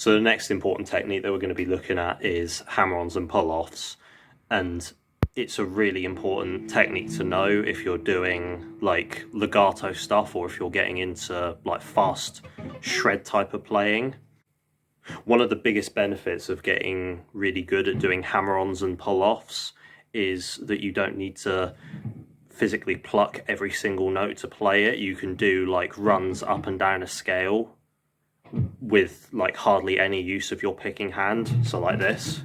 So the next important technique that we're going to be looking at is hammer-ons and pull-offs, and it's a really important technique to know if you're doing like legato stuff or if you're getting into like fast shred type of playing. One of the biggest benefits of getting really good at doing hammer-ons and pull-offs is that you don't need to physically pluck every single note to play it. You can do like runs up and down a scale with like hardly any use of your picking hand, so like this.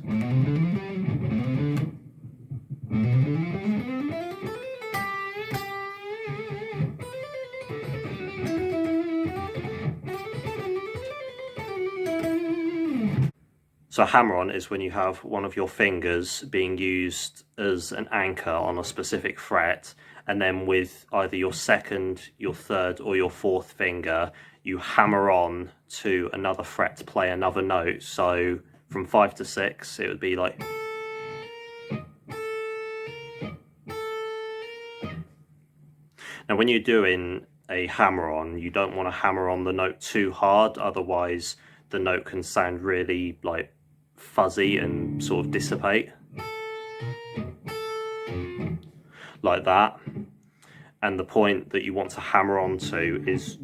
So hammer-on is when you have one of your fingers being used as an anchor on a specific fret, and then with either your second, your third or your fourth finger you hammer on to another fret to play another note. So from 5 to 6 it would be like, now when you're doing a hammer-on you don't want to hammer on the note too hard, otherwise the note can sound really like fuzzy and sort of dissipate like that. And the point that you want to hammer on to is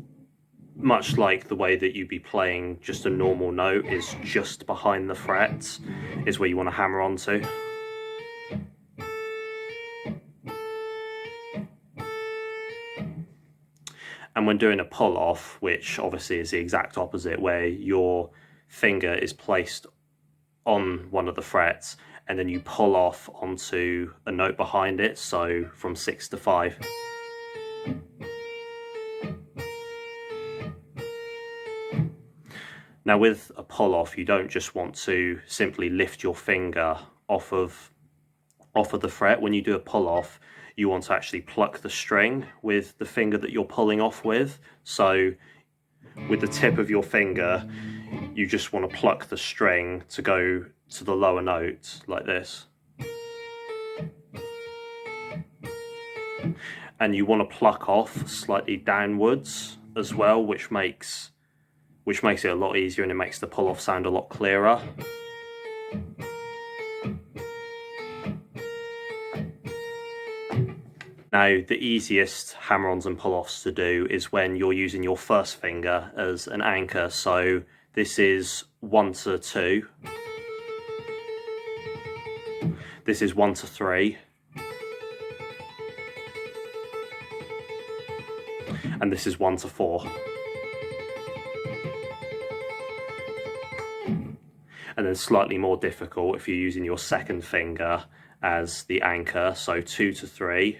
much like the way that you'd be playing just a normal note, is just behind the frets is where you want to hammer on to. And when doing a pull-off, which obviously is the exact opposite, where your finger is placed on one of the frets and then you pull off onto a note behind it, so from 6 to 5. Now with a pull-off you don't just want to simply lift your finger off of the fret. When you do a pull-off you want to actually pluck the string with the finger that you're pulling off with. So with the tip of your finger you just want to pluck the string to go to the lower note like this. And you want to pluck off slightly downwards as well, which makes it a lot easier and it makes the pull-off sound a lot clearer. Now the easiest hammer-ons and pull-offs to do is when you're using your first finger as an anchor. So this is 1 to 2, this is 1 to 3, and this is 1 to 4. And then slightly more difficult if you're using your second finger as the anchor, so 2 to 3,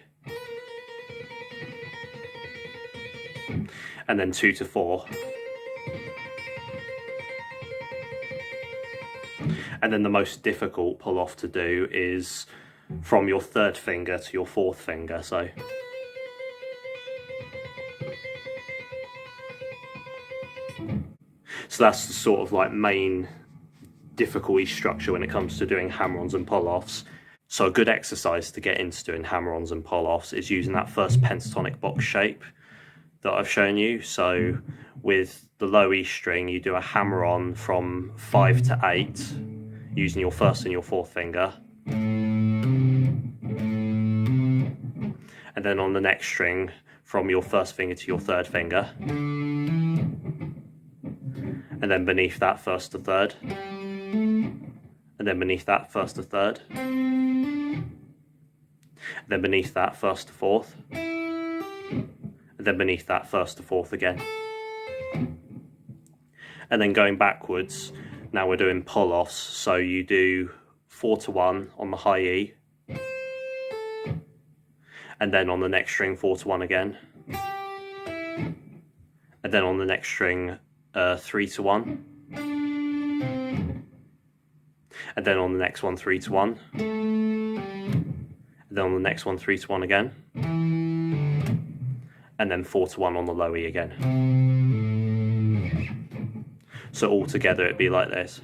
and then 2 to 4. And then the most difficult pull-off to do is from your third finger to your fourth finger. So that's the sort of like main difficulty structure when it comes to doing hammer-ons and pull-offs. So a good exercise to get into doing hammer-ons and pull-offs is using that first pentatonic box shape that I've shown you. So with the low E string you do a hammer-on from 5 to 8 using your first and your fourth finger, and then on the next string from your first finger to your third finger, and then beneath that first to third, and then beneath that first to third, and then beneath that first to fourth, and then beneath that first to fourth again. And then going backwards, now we're doing pull-offs, so you do 4 to 1 on the high E, and then on the next string 4 to 1 again, and then on the next string 3 to 1, and then on the next one 3 to 1, and then on the next one 3 to 1 again, and then 4 to 1 on the low E again. So all together it'd be like this.